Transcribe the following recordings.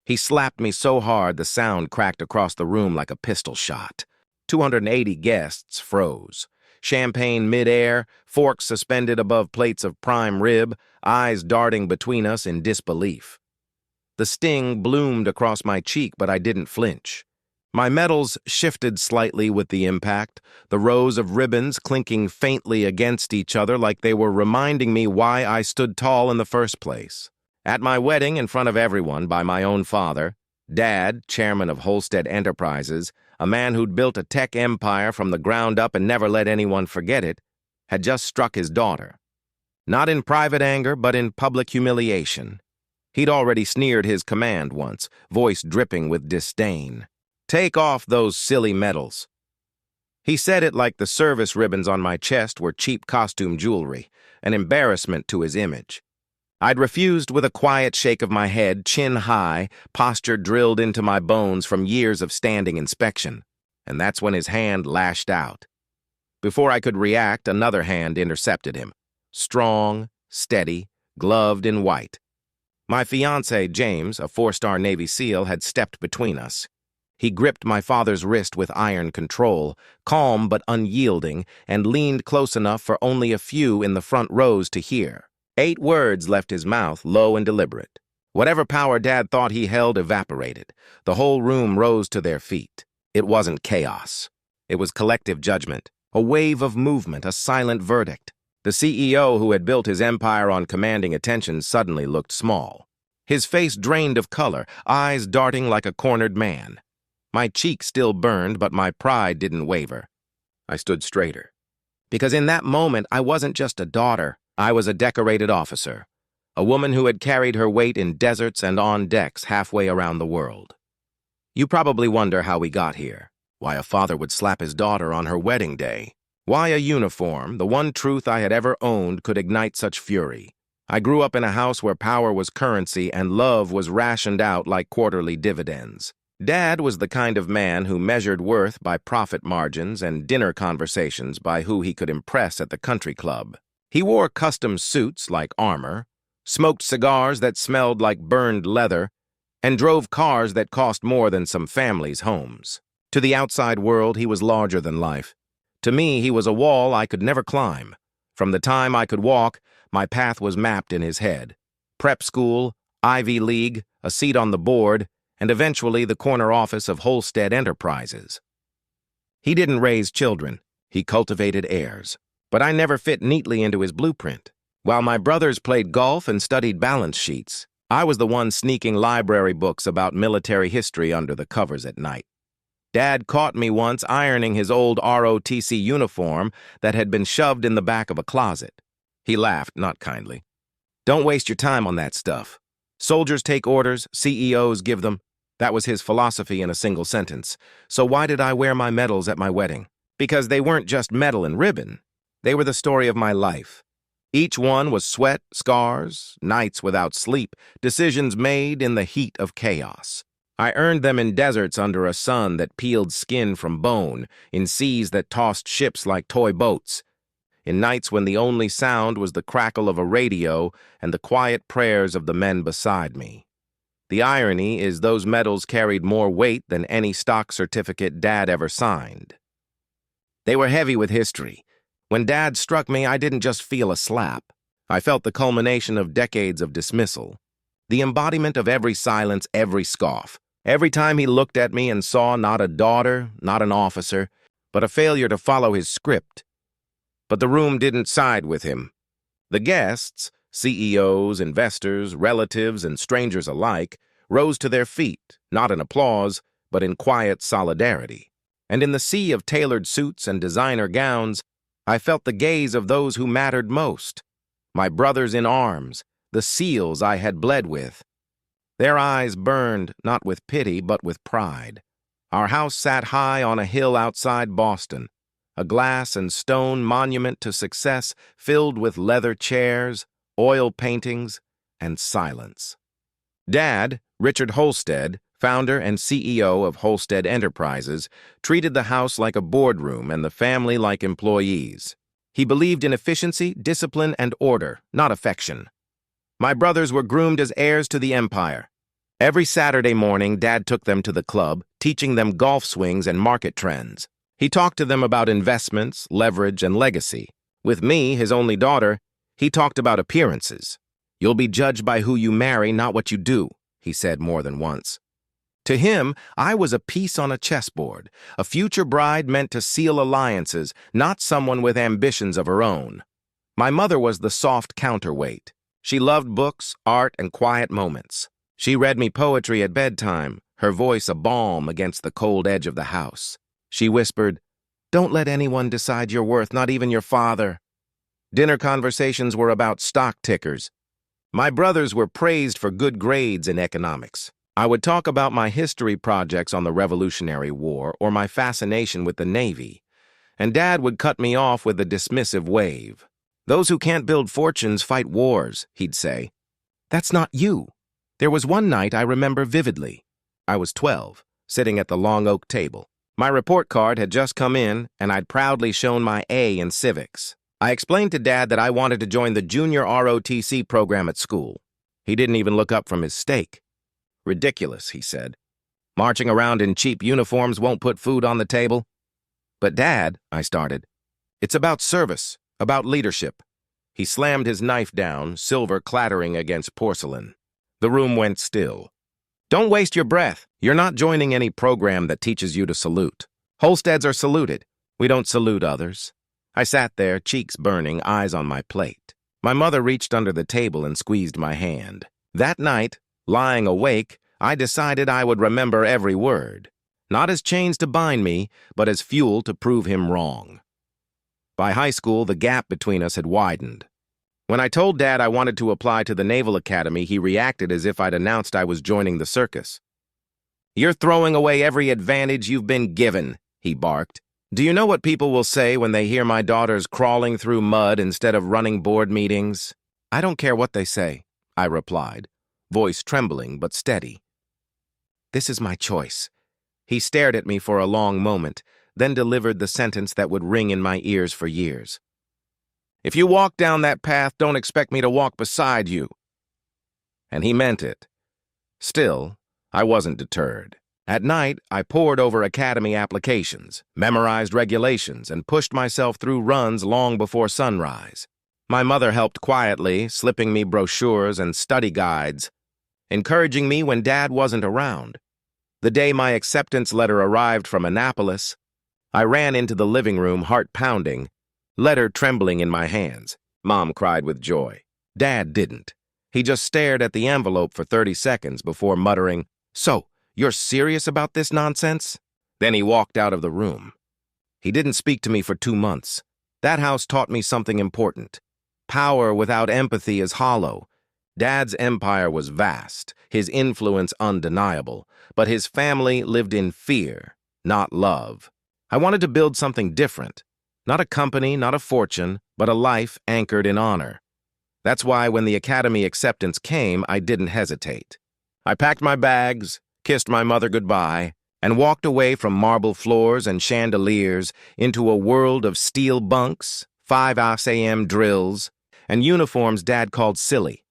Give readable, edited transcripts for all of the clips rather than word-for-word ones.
He slapped me so hard the sound cracked across the room like a pistol shot. 280 guests froze. Champagne mid-air, forks suspended above plates of prime rib, eyes darting between us in disbelief. The sting bloomed across my cheek, but I didn't flinch. My medals shifted slightly with the impact, the rows of ribbons clinking faintly against each other like they were reminding me why I stood tall in the first place. At my wedding, in front of everyone, by my own father, Dad, chairman of Holstead Enterprises, a man who'd built a tech empire from the ground up and never let anyone forget it, had just struck his daughter. Not in private anger, but in public humiliation. He'd already sneered his command once, voice dripping with disdain. "Take off those silly medals." He said it like the service ribbons on my chest were cheap costume jewelry, an embarrassment to his image. I'd refused with a quiet shake of my head, chin high, posture drilled into my bones from years of standing inspection, and that's when his hand lashed out. Before I could react, another hand intercepted him. Strong, steady, gloved in white. My fiancé, James, a 4-star Navy SEAL, had stepped between us. He gripped my father's wrist with iron control, calm but unyielding, and leaned close enough for only a few in the front rows to hear. 8 words left his mouth, low and deliberate. Whatever power Dad thought he held evaporated. The whole room rose to their feet. It wasn't chaos. It was collective judgment, a wave of movement, a silent verdict. The CEO who had built his empire on commanding attention suddenly looked small. His face drained of color, eyes darting like a cornered man. My cheek still burned, but my pride didn't waver. I stood straighter. Because in that moment, I wasn't just a daughter. I was a decorated officer, a woman who had carried her weight in deserts and on decks halfway around the world. You probably wonder how we got here, why a father would slap his daughter on her wedding day, why a uniform, the one truth I had ever owned, could ignite such fury. I grew up in a house where power was currency and love was rationed out like quarterly dividends. Dad was the kind of man who measured worth by profit margins and dinner conversations by who he could impress at the country club. He wore custom suits like armor, smoked cigars that smelled like burned leather, and drove cars that cost more than some families' homes. To the outside world, he was larger than life. To me, he was a wall I could never climb. From the time I could walk, my path was mapped in his head. Prep school, Ivy League, a seat on the board, and eventually the corner office of Holstead Enterprises. He didn't raise children. He cultivated heirs. But I never fit neatly into his blueprint. While my brothers played golf and studied balance sheets, I was the one sneaking library books about military history under the covers at night. Dad caught me once ironing his old ROTC uniform that had been shoved in the back of a closet. He laughed, not kindly. "Don't waste your time on that stuff. Soldiers take orders, CEOs give them." That was his philosophy in a single sentence. So why did I wear my medals at my wedding? Because they weren't just medal and ribbon. They were the story of my life. Each one was sweat, scars, nights without sleep, decisions made in the heat of chaos. I earned them in deserts under a sun that peeled skin from bone, in seas that tossed ships like toy boats, in nights when the only sound was the crackle of a radio and the quiet prayers of the men beside me. The irony is those medals carried more weight than any stock certificate Dad ever signed. They were heavy with history. When Dad struck me, I didn't just feel a slap. I felt the culmination of decades of dismissal, the embodiment of every silence, every scoff. Every time he looked at me and saw not a daughter, not an officer, but a failure to follow his script. But the room didn't side with him. The guests, CEOs, investors, relatives, and strangers alike, rose to their feet, not in applause, but in quiet solidarity. And in the sea of tailored suits and designer gowns, I felt the gaze of those who mattered most, my brothers in arms, the SEALs I had bled with. Their eyes burned not with pity but with pride. Our house sat high on a hill outside Boston, a glass and stone monument to success filled with leather chairs, oil paintings, and silence. Dad, Richard Holstead, founder and CEO of Holstead Enterprises, treated the house like a boardroom and the family like employees. He believed in efficiency, discipline, and order, not affection. My brothers were groomed as heirs to the empire. Every Saturday morning, Dad took them to the club, teaching them golf swings and market trends. He talked to them about investments, leverage, and legacy. With me, his only daughter, he talked about appearances. "You'll be judged by who you marry, not what you do," he said more than once. To him, I was a piece on a chessboard, a future bride meant to seal alliances, not someone with ambitions of her own. My mother was the soft counterweight. She loved books, art, and quiet moments. She read me poetry at bedtime, her voice a balm against the cold edge of the house. She whispered, "Don't let anyone decide your worth, not even your father." Dinner conversations were about stock tickers. My brothers were praised for good grades in economics. I would talk about my history projects on the Revolutionary War or my fascination with the Navy, and Dad would cut me off with a dismissive wave. "Those who can't build fortunes fight wars," he'd say. "That's not you." There was one night I remember vividly. I was 12, sitting at the long oak table. My report card had just come in, and I'd proudly shown my A in civics. I explained to Dad that I wanted to join the junior ROTC program at school. He didn't even look up from his steak. "Ridiculous," he said. "Marching around in cheap uniforms won't put food on the table." "But Dad," I started, "it's about service, about leadership." He slammed his knife down, silver clattering against porcelain. The room went still. "Don't waste your breath. You're not joining any program that teaches you to salute. Holsteads are saluted. We don't salute others." I sat there, cheeks burning, eyes on my plate. My mother reached under the table and squeezed my hand. That night, lying awake, I decided I would remember every word, not as chains to bind me, but as fuel to prove him wrong. By high school, the gap between us had widened. When I told Dad I wanted to apply to the Naval Academy, he reacted as if I'd announced I was joining the circus. "You're throwing away every advantage you've been given," he barked. "Do you know what people will say when they hear my daughter's crawling through mud instead of running board meetings?" "I don't care what they say," I replied, voice trembling but steady. "This is my choice." He stared at me for a long moment, then delivered the sentence that would ring in my ears for years. "If you walk down that path, don't expect me to walk beside you." And he meant it. Still, I wasn't deterred. At night, I pored over academy applications, memorized regulations, and pushed myself through runs long before sunrise. My mother helped quietly, slipping me brochures and study guides, encouraging me when Dad wasn't around. The day my acceptance letter arrived from Annapolis, I ran into the living room, heart pounding, letter trembling in my hands. Mom cried with joy. Dad didn't. He just stared at the envelope for 30 seconds before muttering, "So, you're serious about this nonsense?" Then he walked out of the room. He didn't speak to me for 2 months. That house taught me something important. Power without empathy is hollow. Dad's empire was vast, his influence undeniable, but his family lived in fear, not love. I wanted to build something different. Not a company, not a fortune, but a life anchored in honor. That's why when the academy acceptance came, I didn't hesitate. I packed my bags, kissed my mother goodbye, and walked away from marble floors and chandeliers into a world of steel bunks, 5 a.m. drills, and uniforms Dad called silly.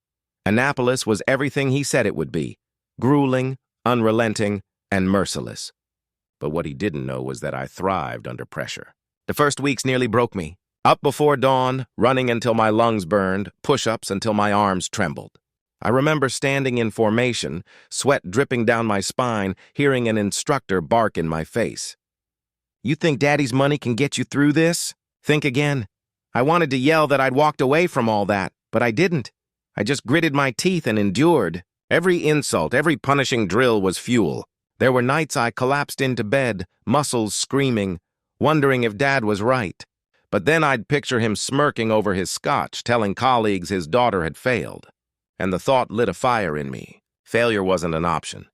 Annapolis was everything he said it would be, grueling, unrelenting, and merciless. But what he didn't know was that I thrived under pressure. The first weeks nearly broke me. Up before dawn, running until my lungs burned, push-ups until my arms trembled. I remember standing in formation, sweat dripping down my spine, hearing an instructor bark in my face. "You think Daddy's money can get you through this? Think again." I wanted to yell that I'd walked away from all that, but I didn't. I just gritted my teeth and endured. Every insult, every punishing drill was fuel. There were nights I collapsed into bed, muscles screaming, wondering if Dad was right. But then I'd picture him smirking over his scotch, telling colleagues his daughter had failed. And the thought lit a fire in me. Failure wasn't an option.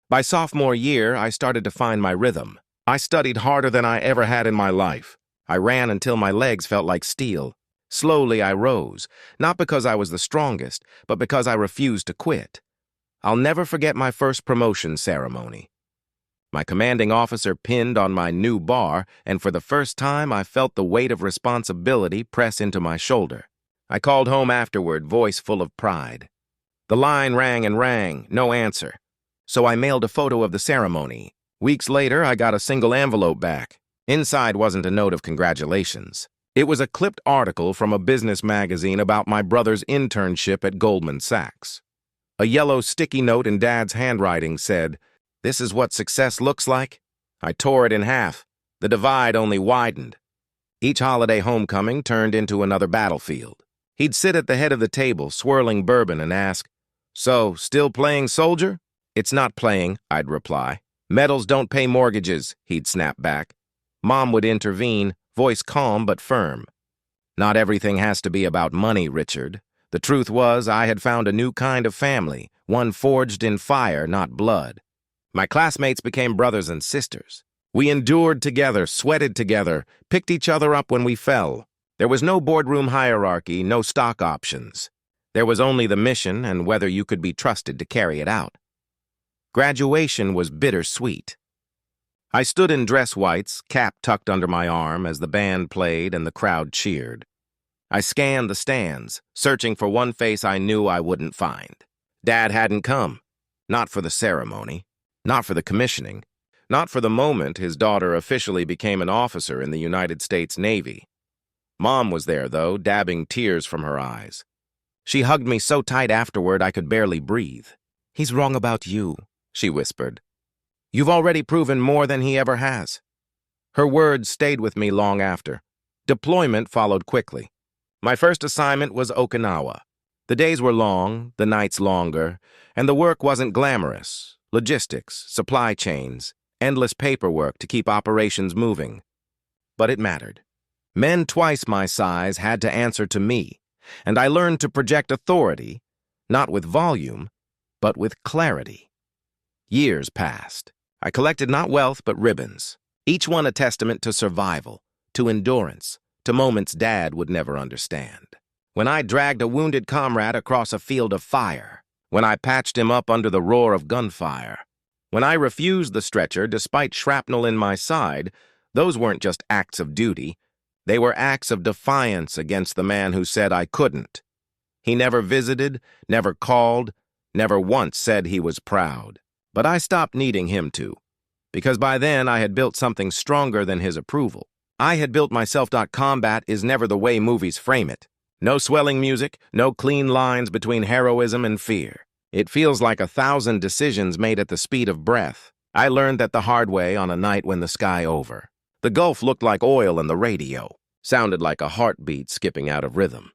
By sophomore year, I started to find my rhythm. I studied harder than I ever had in my life. I ran until my legs felt like steel. Slowly, I rose, not because I was the strongest, but because I refused to quit. I'll never forget my first promotion ceremony. My commanding officer pinned on my new bar, and for the first time I felt the weight of responsibility press into my shoulder. I called home afterward, voice full of pride. The line rang and rang, no answer. so I mailed a photo of the ceremony. Weeks later, I got a single envelope back. Inside wasn't a note of congratulations. It was a clipped article from a business magazine about my brother's internship at Goldman Sachs. A yellow sticky note in Dad's handwriting said, "This is what success looks like." I tore it in half. The divide only widened. Each holiday homecoming turned into another battlefield. He'd sit at the head of the table, swirling bourbon, and ask, "So, still playing soldier?" "It's not playing," I'd reply. "Medals don't pay mortgages," he'd snap back. Mom would intervene, voice calm but firm. "Not everything has to be about money, Richard." The truth was, I had found a new kind of family, one forged in fire, not blood. My classmates became brothers and sisters. We endured together, sweated together, picked each other up when we fell. There was no boardroom hierarchy, no stock options. There was only the mission and whether you could be trusted to carry it out. Graduation was bittersweet. I stood in dress whites, cap tucked under my arm as the band played and the crowd cheered. I scanned the stands, searching for one face I knew I wouldn't find. Dad hadn't come. Not for the ceremony. Not for the commissioning. Not for the moment his daughter officially became an officer in the United States Navy. Mom was there, though, dabbing tears from her eyes. She hugged me so tight afterward I could barely breathe. "He's wrong about you," she whispered. "You've already proven more than he ever has." Her words stayed with me long after. Deployment followed quickly. My first assignment was Okinawa. The days were long, the nights longer, and the work wasn't glamorous. Logistics, supply chains, endless paperwork to keep operations moving. But it mattered. Men twice my size had to answer to me, and I learned to project authority, not with volume, but with clarity. Years passed. I collected not wealth but ribbons, each one a testament to survival, to endurance, to moments Dad would never understand. When I dragged a wounded comrade across a field of fire, when I patched him up under the roar of gunfire, when I refused the stretcher despite shrapnel in my side, those weren't just acts of duty. They were acts of defiance against the man who said I couldn't. He never visited, never called, never once said he was proud. But I stopped needing him to, because by then I had built something stronger than his approval. I had built myself. Combat is never the way movies frame it. No swelling music, no clean lines between heroism and fear. It feels like 1,000 decisions made at the speed of breath. I learned that the hard way on a night when the sky over. The Gulf looked like oil in the radio, sounded like a heartbeat skipping out of rhythm.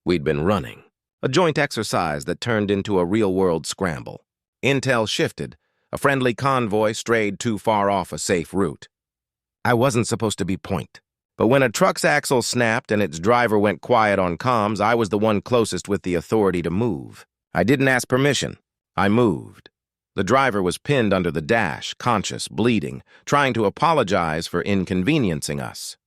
We'd been running, a joint exercise that turned into a real-world scramble. Intel shifted. A friendly convoy strayed too far off a safe route. I wasn't supposed to be point. But when a truck's axle snapped and its driver went quiet on comms, I was the one closest with the authority to move. I didn't ask permission. I moved. The driver was pinned under the dash, conscious, bleeding, trying to apologize for inconveniencing us.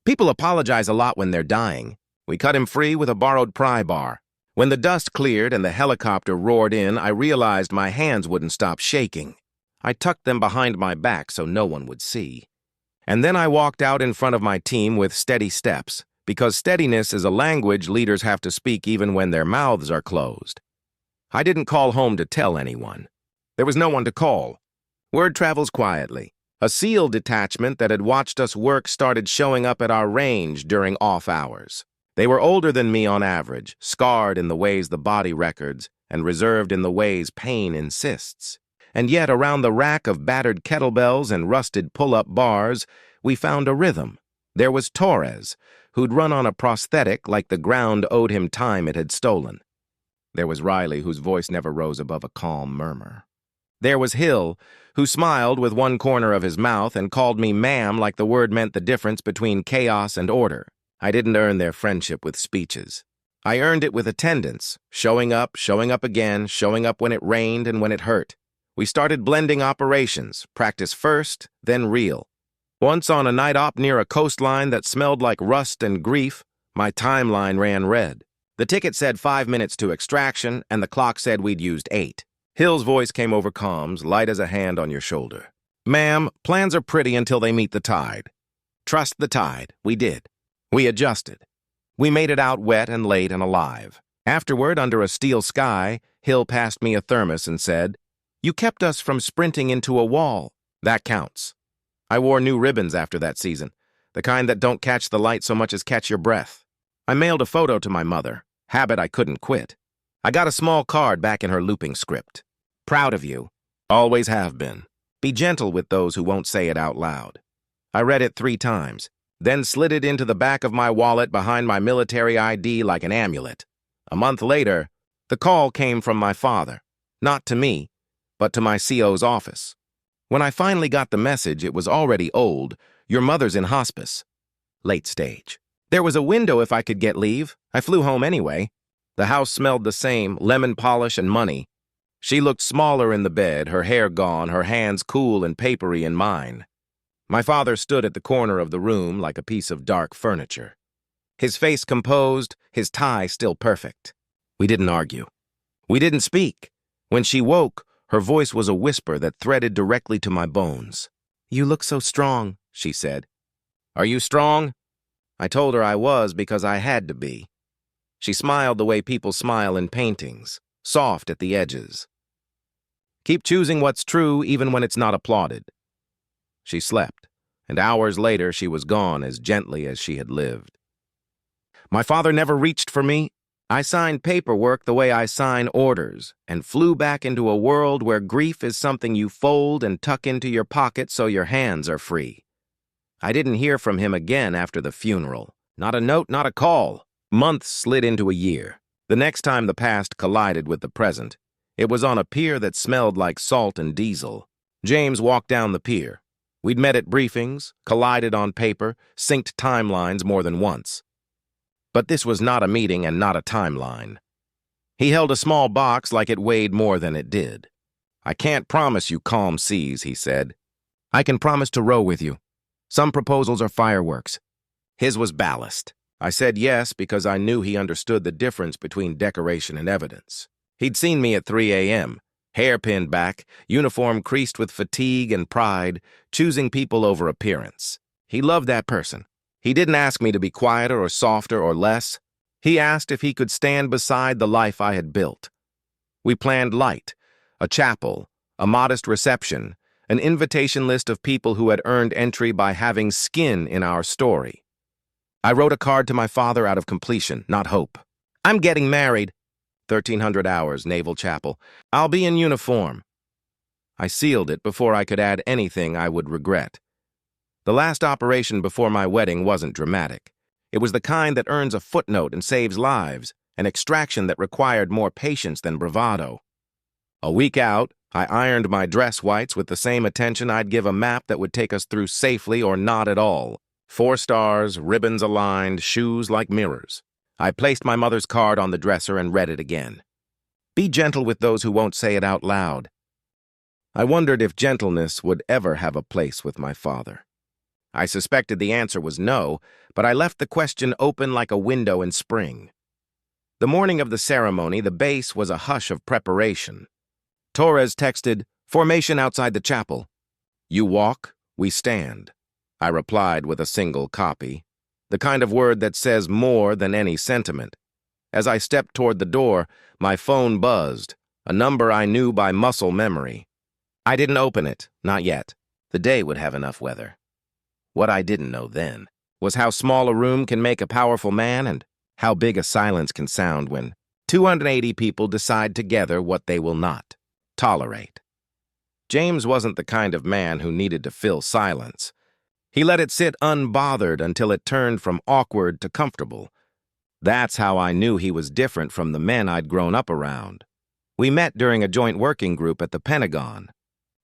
People apologize a lot when they're dying. We cut him free with a borrowed pry bar. When the dust cleared and the helicopter roared in, I realized my hands wouldn't stop shaking. I tucked them behind my back so no one would see. And then I walked out in front of my team with steady steps, because steadiness is a language leaders have to speak even when their mouths are closed. I didn't call home to tell anyone. There was no one to call. Word travels quietly. A SEAL detachment that had watched us work started showing up at our range during off hours. They were older than me on average, scarred in the ways the body records, and reserved in the ways pain insists. And yet, around the rack of battered kettlebells and rusted pull-up bars, we found a rhythm. There was Torres, who'd run on a prosthetic like the ground owed him time it had stolen. There was Riley, whose voice never rose above a calm murmur. There was Hill, who smiled with one corner of his mouth and called me ma'am like the word meant the difference between chaos and order. I didn't earn their friendship with speeches. I earned it with attendance, showing up again, showing up when it rained and when it hurt. We started blending operations, practice first, then real. Once on a night op near a coastline that smelled like rust and grief, my timeline ran red. The ticket said 5 minutes to extraction, and the clock said we'd used 8. Hill's voice came over comms, light as a hand on your shoulder. "Ma'am, plans are pretty until they meet the tide." Trust the tide. We did. We adjusted. We made it out wet and late and alive. Afterward, under a steel sky, Hill passed me a thermos and said, You kept us from sprinting into a wall. That counts. I wore new ribbons after that season, the kind that don't catch the light so much as catch your breath. I mailed a photo to my mother, habit I couldn't quit. I got a small card back in her looping script. Proud of you. Always have been. Be gentle with those who won't say it out loud. I read it 3 times, then slid it into the back of my wallet behind my military ID like an amulet. A month later, the call came from my father, not to me, but to my CO's office. When I finally got the message, it was already old. Your mother's in hospice. Late stage. There was a window if I could get leave. I flew home anyway. The house smelled the same, lemon polish and money. She looked smaller in the bed, her hair gone, her hands cool and papery in mine. My father stood at the corner of the room like a piece of dark furniture. His face composed, his tie still perfect. We didn't argue. We didn't speak. When she woke, her voice was a whisper that threaded directly to my bones. You look so strong, she said. Are you strong? I told her I was because I had to be. She smiled the way people smile in paintings, soft at the edges. Keep choosing what's true even when it's not applauded. She slept, and hours later she was gone as gently as she had lived. My father never reached for me. I signed paperwork the way I sign orders and flew back into a world where grief is something you fold and tuck into your pocket so your hands are free. I didn't hear from him again after the funeral. Not a note, not a call. Months slid into a year. The next time the past collided with the present, it was on a pier that smelled like salt and diesel. James walked down the pier. We'd met at briefings, collided on paper, synced timelines more than once. But this was not a meeting and not a timeline. He held a small box like it weighed more than it did. I can't promise you calm seas, he said. I can promise to row with you. Some proposals are fireworks. His was ballast. I said yes because I knew he understood the difference between decoration and evidence. He'd seen me at 3 a.m., hair pinned back, uniform creased with fatigue and pride, choosing people over appearance. He loved that person. He didn't ask me to be quieter or softer or less. He asked if he could stand beside the life I had built. We planned light, a chapel, a modest reception, an invitation list of people who had earned entry by having skin in our story. I wrote a card to my father out of completion, not hope. I'm getting married. 1,300 hours, Naval Chapel. I'll be in uniform. I sealed it before I could add anything I would regret. The last operation before my wedding wasn't dramatic. It was the kind that earns a footnote and saves lives, an extraction that required more patience than bravado. A week out, I ironed my dress whites with the same attention I'd give a map that would take us through safely or not at all. 4 stars, ribbons aligned, shoes like mirrors. I placed my mother's card on the dresser and read it again. Be gentle with those who won't say it out loud. I wondered if gentleness would ever have a place with my father. I suspected the answer was no, but I left the question open like a window in spring. The morning of the ceremony, the base was a hush of preparation. Torres texted, "Formation outside the chapel." You walk, we stand. I replied with a single copy, the kind of word that says more than any sentiment. As I stepped toward the door, my phone buzzed, a number I knew by muscle memory. I didn't open it, not yet. The day would have enough weather. What I didn't know then was how small a room can make a powerful man and how big a silence can sound when 280 people decide together what they will not tolerate. James wasn't the kind of man who needed to fill silence. He let it sit unbothered until it turned from awkward to comfortable. That's how I knew he was different from the men I'd grown up around. We met during a joint working group at the Pentagon.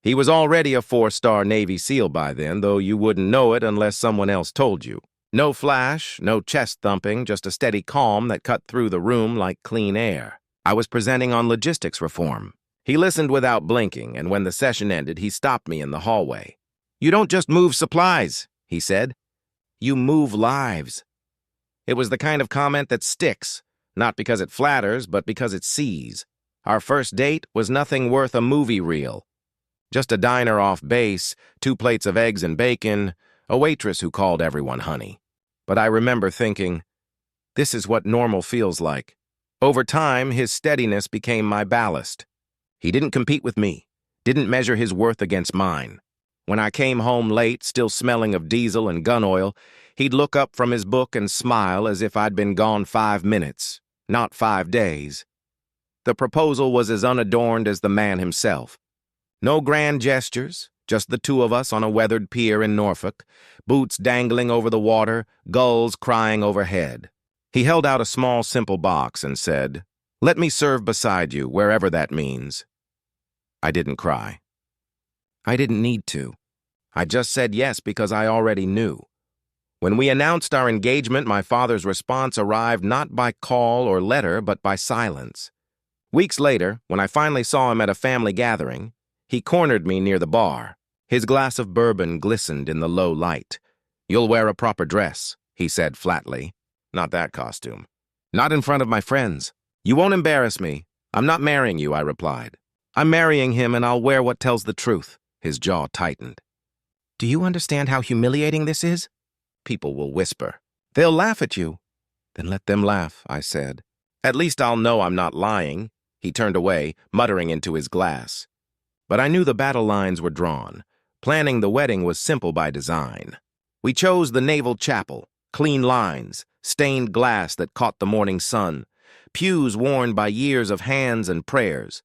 He was already a 4-star Navy SEAL by then, though you wouldn't know it unless someone else told you. No flash, no chest thumping, just a steady calm that cut through the room like clean air. I was presenting on logistics reform. He listened without blinking, and when the session ended, he stopped me in the hallway. You don't just move supplies, he said. You move lives. It was the kind of comment that sticks, not because it flatters, but because it sees. Our first date was nothing worth a movie reel. Just a diner off base, 2 plates of eggs and bacon, a waitress who called everyone honey. But I remember thinking, this is what normal feels like. Over time, his steadiness became my ballast. He didn't compete with me, didn't measure his worth against mine. When I came home late, still smelling of diesel and gun oil, he'd look up from his book and smile as if I'd been gone 5 minutes, not 5 days. The proposal was as unadorned as the man himself. No grand gestures, just the two of us on a weathered pier in Norfolk, boots dangling over the water, gulls crying overhead. He held out a small, simple box and said, "Let me serve beside you, wherever that means." I didn't cry. I didn't need to. I just said yes because I already knew. When we announced our engagement, my father's response arrived not by call or letter, but by silence. Weeks later, when I finally saw him at a family gathering, he cornered me near the bar. His glass of bourbon glistened in the low light. "You'll wear a proper dress," he said flatly. "Not that costume. Not in front of my friends. You won't embarrass me. I'm not marrying you," I replied. "I'm marrying him and I'll wear what tells the truth." His jaw tightened. "Do you understand how humiliating this is?" "People will whisper. They'll laugh at you." "Then let them laugh," I said. "At least I'll know I'm not lying." He turned away, muttering into his glass. But I knew the battle lines were drawn. Planning the wedding was simple by design. We chose the Naval Chapel, clean lines, stained glass that caught the morning sun, pews worn by years of hands and prayers.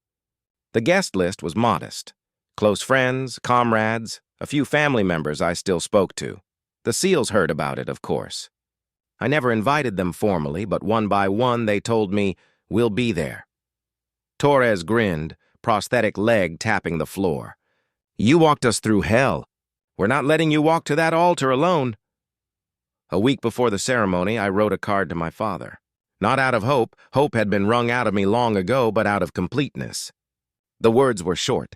The guest list was modest. Close friends, comrades, a few family members I still spoke to. The SEALs heard about it, of course. I never invited them formally, but one by one they told me, "We'll be there." Torres grinned, prosthetic leg tapping the floor. "You walked us through hell. We're not letting you walk to that altar alone." A week before the ceremony, I wrote a card to my father. Not out of hope. Hope had been wrung out of me long ago, but out of completeness. The words were short.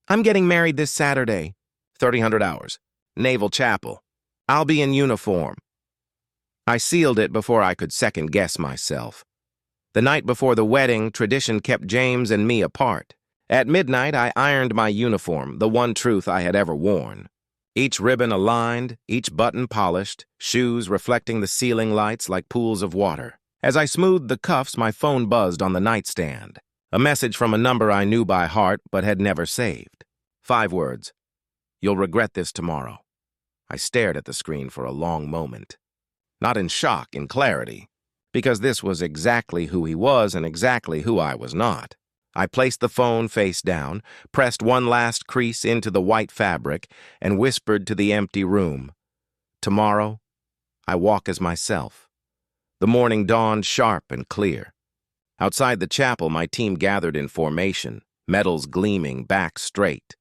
"I'm getting married this Saturday. 300 hours. Naval Chapel. I'll be in uniform." I sealed it before I could second-guess myself. The night before the wedding, tradition kept James and me apart. At midnight, I ironed my uniform, the one truth I had ever worn. Each ribbon aligned, each button polished, shoes reflecting the ceiling lights like pools of water. As I smoothed the cuffs, my phone buzzed on the nightstand. A message from a number I knew by heart but had never saved. 5 words. "You'll regret this tomorrow." I stared at the screen for a long moment. Not in shock, in clarity. Because this was exactly who he was and exactly who I was not. I placed the phone face down, pressed one last crease into the white fabric, and whispered to the empty room, "Tomorrow, I walk as myself." The morning dawned sharp and clear. Outside the chapel, my team gathered in formation, medals gleaming, backs straight.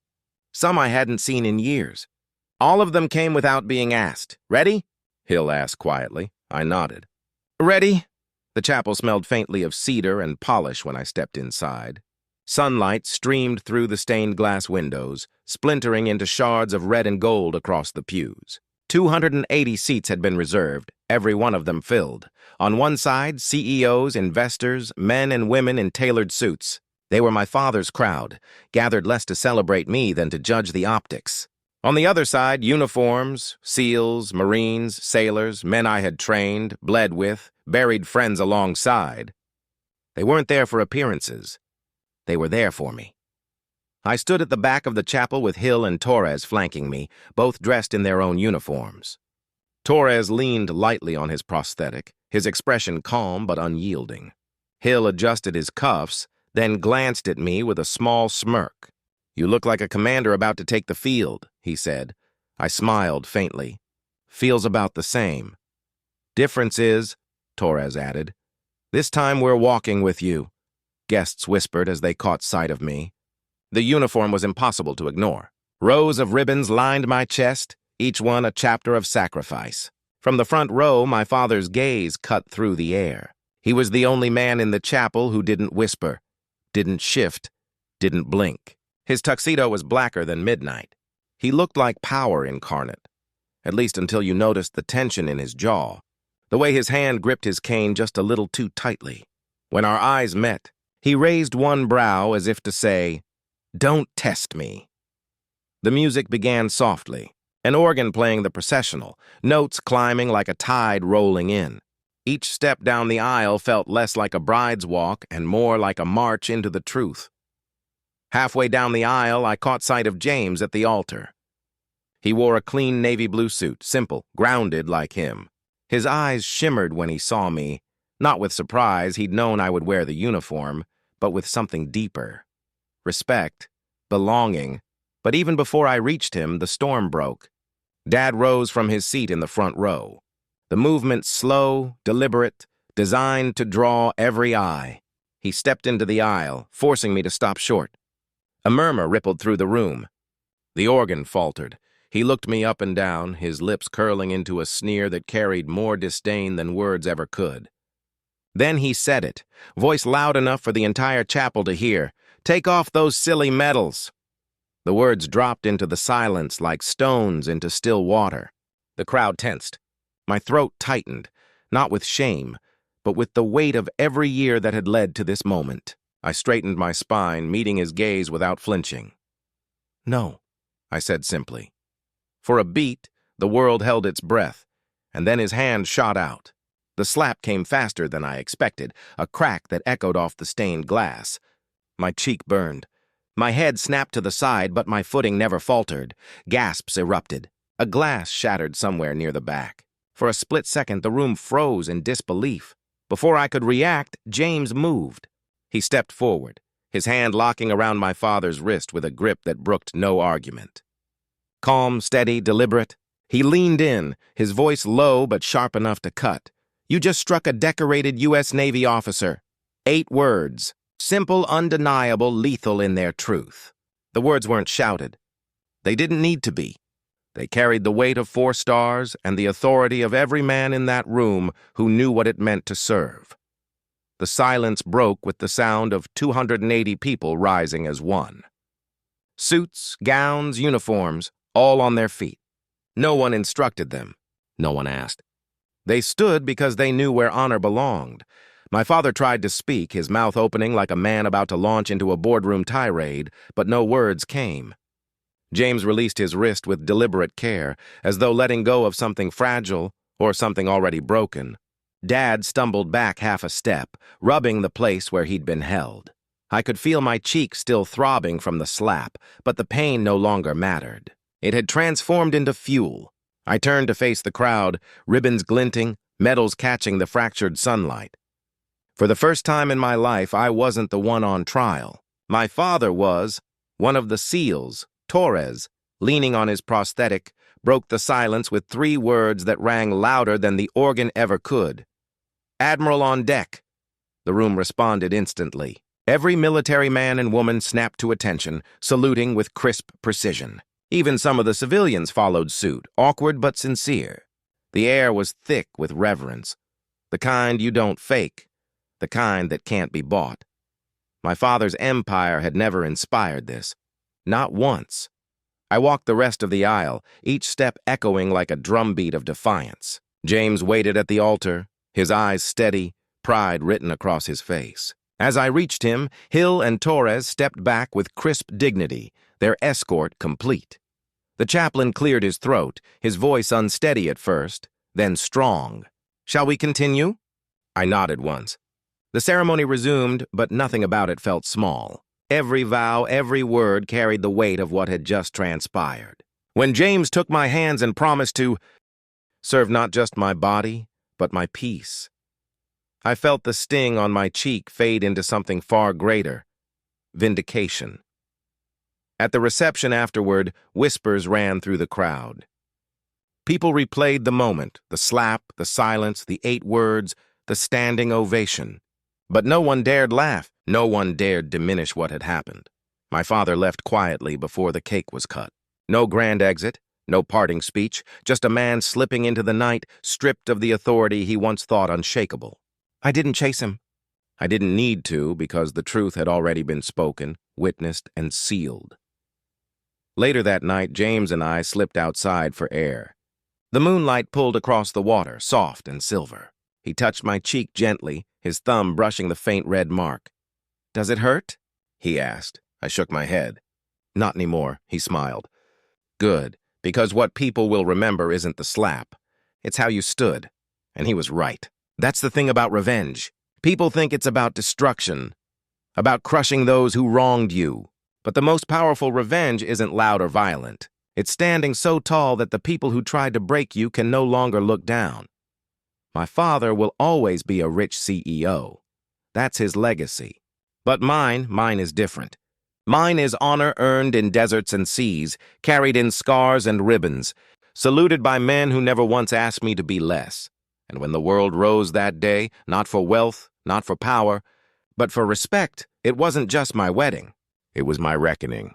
Some I hadn't seen in years. All of them came without being asked. "Ready?" Hill asked quietly. I nodded. "Ready?" The chapel smelled faintly of cedar and polish when I stepped inside. Sunlight streamed through the stained glass windows, splintering into shards of red and gold across the pews. 280 seats had been reserved, every one of them filled. On one side, CEOs, investors, men and women in tailored suits. They were my father's crowd, gathered less to celebrate me than to judge the optics. On the other side, uniforms, SEALs, Marines, sailors, men I had trained, bled with, buried friends alongside. They weren't there for appearances. They were there for me. I stood at the back of the chapel with Hill and Torres flanking me, both dressed in their own uniforms. Torres leaned lightly on his prosthetic, his expression calm but unyielding. Hill adjusted his cuffs, then glanced at me with a small smirk. "You look like a commander about to take the field," he said. I smiled faintly. "Feels about the same." "Difference is," Torres added, "this time we're walking with you," guests whispered as they caught sight of me. The uniform was impossible to ignore. Rows of ribbons lined my chest, each one a chapter of sacrifice. From the front row, my father's gaze cut through the air. He was the only man in the chapel who didn't whisper, didn't shift, didn't blink. His tuxedo was blacker than midnight. He looked like power incarnate, at least until you noticed the tension in his jaw, the way his hand gripped his cane just a little too tightly. When our eyes met, he raised one brow as if to say, "Don't test me." The music began softly, an organ playing the processional, notes climbing like a tide rolling in. Each step down the aisle felt less like a bride's walk and more like a march into the truth. Halfway down the aisle, I caught sight of James at the altar. He wore a clean navy blue suit, simple, grounded like him. His eyes shimmered when he saw me, not with surprise, he'd known I would wear the uniform, but with something deeper. Respect, belonging. But even before I reached him, the storm broke. Dad rose from his seat in the front row. The movement slow, deliberate, designed to draw every eye. He stepped into the aisle, forcing me to stop short. A murmur rippled through the room. The organ faltered. He looked me up and down, his lips curling into a sneer that carried more disdain than words ever could. Then he said it, voice loud enough for the entire chapel to hear. "Take off those silly medals." The words dropped into the silence like stones into still water. The crowd tensed. My throat tightened, not with shame, but with the weight of every year that had led to this moment. I straightened my spine, meeting his gaze without flinching. "No," I said simply. For a beat, the world held its breath, and then his hand shot out. The slap came faster than I expected, a crack that echoed off the stained glass. My cheek burned. My head snapped to the side, but my footing never faltered. Gasps erupted. A glass shattered somewhere near the back. For a split second, the room froze in disbelief. Before I could react, James moved. He stepped forward, his hand locking around my father's wrist with a grip that brooked no argument. Calm, steady, deliberate, he leaned in, his voice low but sharp enough to cut. "You just struck a decorated U.S. Navy officer." 8 words. Simple, undeniable, lethal in their truth. The words weren't shouted. They didn't need to be. They carried the weight of 4 stars and the authority of every man in that room who knew what it meant to serve. The silence broke with the sound of 280 people rising as one. Suits, gowns, uniforms, all on their feet. No one instructed them. No one asked. They stood because they knew where honor belonged. My father tried to speak, his mouth opening like a man about to launch into a boardroom tirade, but no words came. James released his wrist with deliberate care, as though letting go of something fragile or something already broken. Dad stumbled back half a step, rubbing the place where he'd been held. I could feel my cheek still throbbing from the slap, but the pain no longer mattered. It had transformed into fuel. I turned to face the crowd, ribbons glinting, medals catching the fractured sunlight. For the first time in my life, I wasn't the one on trial. My father was. One of the SEALs, Torres, leaning on his prosthetic, broke the silence with 3 words that rang louder than the organ ever could. "Admiral on deck." The room responded instantly. Every military man and woman snapped to attention, saluting with crisp precision. Even some of the civilians followed suit, awkward but sincere. The air was thick with reverence. The kind you don't fake. The kind that can't be bought. My father's empire had never inspired this. Not once. I walked the rest of the aisle, each step echoing like a drumbeat of defiance. James waited at the altar, his eyes steady, pride written across his face. As I reached him, Hill and Torres stepped back with crisp dignity, their escort complete. The chaplain cleared his throat, his voice unsteady at first, then strong. "Shall we continue?" I nodded once. The ceremony resumed, but nothing about it felt small. Every vow, every word carried the weight of what had just transpired. When James took my hands and promised to serve not just my body, but my peace, I felt the sting on my cheek fade into something far greater: vindication. At the reception afterward, whispers ran through the crowd. People replayed the moment, the slap, the silence, the 8 words, the standing ovation. But no one dared laugh, no one dared diminish what had happened. My father left quietly before the cake was cut. No grand exit, no parting speech, just a man slipping into the night, stripped of the authority he once thought unshakable. I didn't chase him. I didn't need to, because the truth had already been spoken, witnessed, and sealed. Later that night, James and I slipped outside for air. The moonlight pulled across the water, soft and silver. He touched my cheek gently, his thumb brushing the faint red mark. "Does it hurt?" he asked. I shook my head. "Not anymore," he smiled. "Good, because what people will remember isn't the slap. It's how you stood." And he was right. That's the thing about revenge. People think it's about destruction, about crushing those who wronged you. But the most powerful revenge isn't loud or violent. It's standing so tall that the people who tried to break you can no longer look down. My father will always be a rich CEO. That's his legacy. But mine is different. Mine is honor earned in deserts and seas, carried in scars and ribbons, saluted by men who never once asked me to be less. And when the world rose that day, not for wealth, not for power, but for respect, it wasn't just my wedding. It was my reckoning.